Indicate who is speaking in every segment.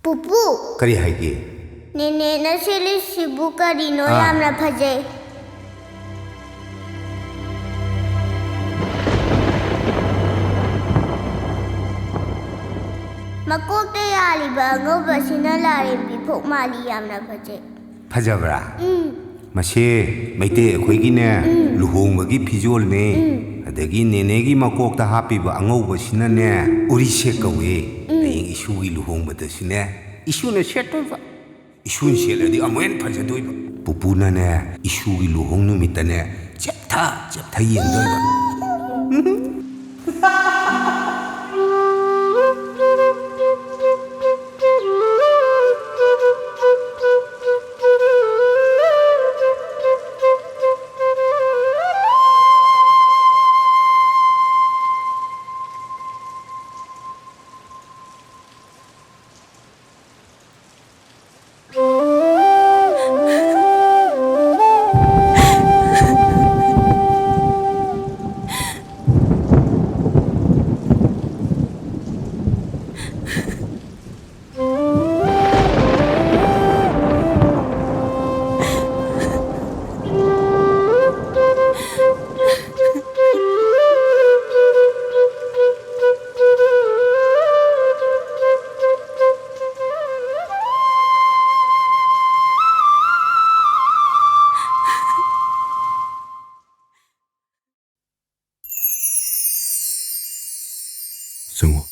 Speaker 1: ꯄꯨꯄꯨ
Speaker 2: ꯀꯔꯤ ꯍꯥꯏꯒꯦ?
Speaker 1: ꯅꯦꯅꯦꯅ ꯁꯦꯠꯂꯤꯁꯤꯕꯨ ꯀꯔꯤꯅꯣ ꯌꯥꯝꯅ ꯐꯖꯩ. ꯃꯀꯣꯛꯇ ꯌꯥꯜꯂꯤꯕ ꯑꯉꯧꯕꯁꯤꯅ ꯂꯥꯔꯦꯝꯕꯤ ꯐꯣꯛ ꯃꯥꯜꯂꯤ, ꯌꯥꯝꯅ ꯐꯖꯩ.
Speaker 2: ꯐꯖꯕ꯭ꯔꯥ? ꯃꯁꯤ ꯃꯩꯇꯩ ꯑꯩꯈꯣꯏꯒꯤꯅꯦ ꯂꯨꯍꯣꯡꯕꯒꯤ ꯐꯤꯖꯣꯜꯅꯦ. ꯑꯗꯒꯤ ꯅꯦꯅꯦꯒꯤ ꯃꯀꯣꯛꯇ ꯍꯥꯞꯄꯤꯕ ꯑꯉꯧꯕꯁꯤꯅꯅꯦ ꯎꯔꯤꯁꯦꯛ ꯀꯧꯋꯦ. ꯍꯌꯦꯡ ꯏꯁꯨꯒꯤ ꯂꯨꯍꯣꯡꯕꯗꯁꯨꯅꯦ ꯏꯁꯨꯅ ꯁꯦꯠꯇꯣꯏꯕ. ꯏꯁꯨꯅ ꯁꯦꯠꯂꯗꯤ ꯑꯃꯨꯛ ꯍꯦꯟꯅ ꯐꯖꯗꯣꯏꯕ. ꯄꯨꯄꯨꯅꯅꯦ ꯏꯁꯨꯒꯤ ꯂꯨꯍꯣꯡ ꯅꯨꯃꯤꯠꯇꯅꯦ ꯆꯦꯞꯊ ꯌꯦꯡꯗꯣꯏꯕ.
Speaker 3: 정호.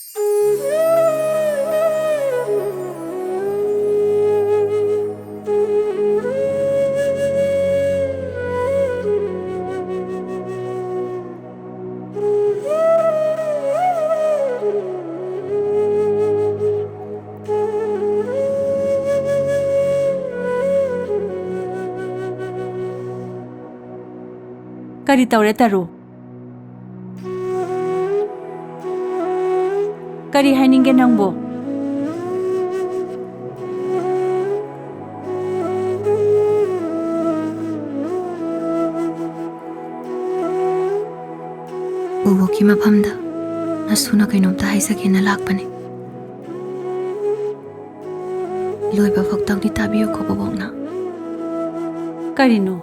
Speaker 4: ꯀꯔꯤ ꯇꯧꯔꯦ ꯇꯔꯨ? ꯀꯔꯤ ꯍꯥꯏꯅꯤꯡꯒꯦ ꯅꯪꯕꯨ?
Speaker 5: ꯎꯕꯣꯛꯀꯤ ꯃꯐꯝꯗ ꯅꯁꯨꯅ ꯀꯩꯅꯣꯝꯇ ꯍꯥꯏꯖꯒꯦꯅ ꯂꯥꯛꯄꯅꯤ. ꯂꯣꯏꯕ ꯐꯥꯎꯇꯪꯗꯤ ꯇꯥꯕꯤꯌꯨꯀꯣ ꯕꯣꯕꯣꯛꯅ.
Speaker 4: ꯀꯔꯤꯅꯣ?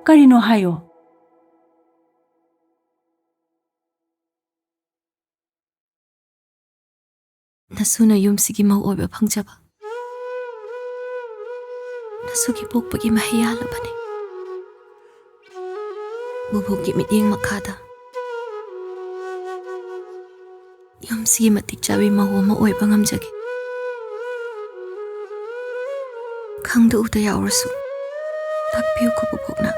Speaker 4: ꯀꯔꯤꯅꯣ ꯍꯥꯏꯌꯣ.
Speaker 5: ꯅꯁꯨꯅ ꯌꯨꯝꯁꯤꯒꯤ ꯃꯧ ꯑꯣꯏꯕ ꯐꯪꯖꯕ ꯅꯁꯨꯒꯤ ꯄꯣꯛꯄꯒꯤ ꯃꯍꯩ ꯌꯥꯜꯂꯕꯅꯤ. ꯕꯣꯕꯣꯛꯀꯤ ꯃꯤꯠꯌꯦꯡ ꯃꯈꯥꯗ ꯌꯨꯝꯁꯤꯒꯤ ꯃꯇꯤꯛ ꯆꯥꯕꯤ ꯃꯧ ꯑꯃ ꯑꯣꯏꯕ ꯉꯝꯖꯒꯦ. ꯈꯪꯗ ꯎꯗ ꯌꯥꯎꯔꯁꯨ ꯇꯥꯛꯄꯤꯌꯨꯀꯣ ꯕꯣꯕꯣꯛꯅ.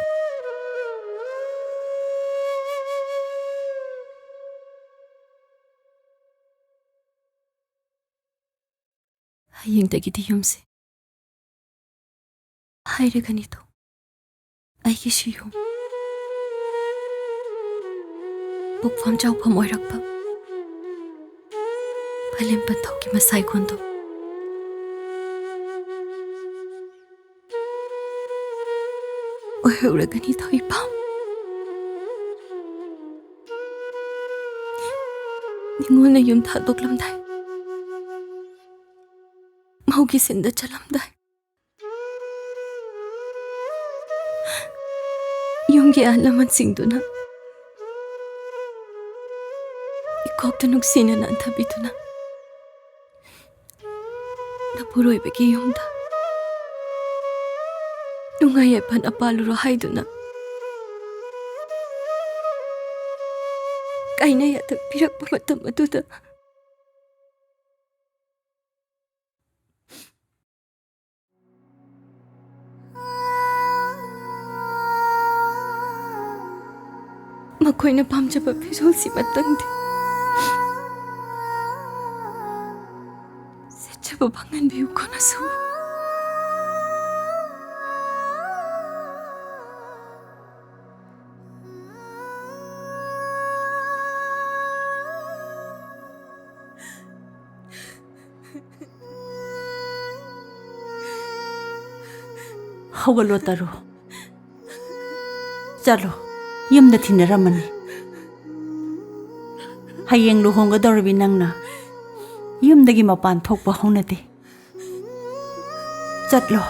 Speaker 5: ꯍꯌꯦꯡꯗꯒꯤꯗꯤ ꯌꯨꯝꯁꯦ ꯍꯥꯏꯔꯒꯅꯤꯗꯣ ꯑꯩꯒꯤꯁꯨ ꯌꯨꯝ, ꯄꯣꯛꯐꯝ ꯆꯥꯎꯐꯝ ꯑꯣꯏꯔꯛꯄ ꯄꯂꯦꯝ ꯄꯟꯊꯧꯒꯤ ꯃꯁꯥꯏꯀꯣꯟꯗꯣ ꯑꯣꯏꯍꯧꯔꯒꯅꯤꯗꯣ ꯏꯄꯥꯝ. ꯅꯤꯉꯣꯜꯅ ꯌꯨꯝ ꯊꯥꯗꯣꯛꯂꯝꯗꯥꯏ, ꯃꯧꯒꯤ ꯁꯤꯟꯗ ꯆꯠꯂꯝꯗꯥꯏ, ꯌꯨꯝꯒꯤ ꯑꯍꯜ ꯂꯃꯟꯁꯤꯡꯗꯨꯅ ꯏꯀꯣꯛꯇ ꯅꯨꯡꯁꯤꯅ ꯅꯥꯟꯊꯕꯤꯗꯨꯅ ꯅꯄꯨꯔꯣꯏꯕꯒꯤ ꯌꯨꯝꯗ ꯅꯨꯡꯉꯥꯏ ꯌꯥꯏꯐꯅ ꯄꯥꯜꯂꯨꯔꯣ ꯍꯥꯏꯗꯨꯅ ꯀꯥꯏꯅ ꯌꯥꯊꯛ ꯄꯤꯔꯛꯄ ꯃꯇꯝ ꯑꯗꯨꯗ ꯃꯈꯣꯏꯅ ꯄꯥꯝꯖꯕ ꯐꯤꯖꯣꯜꯁꯤ ꯃꯇꯪꯗꯤ ꯁꯦꯠꯆꯕ ꯐꯪꯍꯟꯕꯤꯌꯨꯀꯣ ꯅꯁꯨ
Speaker 4: ꯍꯧꯒꯠꯂꯣ ꯇꯔꯨ ꯆꯠꯂꯣ ꯌꯨꯝꯗ ꯊꯤꯟꯅꯔꯝꯃꯅꯤ ꯍꯌꯦꯡ ꯂꯨꯍꯣꯡꯒꯗꯧꯔꯕꯤ ꯅꯪꯅ ꯌꯨꯝꯗꯒꯤ ꯃꯄꯥꯟ ꯊꯣꯛꯄ ꯍꯧꯅꯗꯦ ꯆꯠꯂꯣ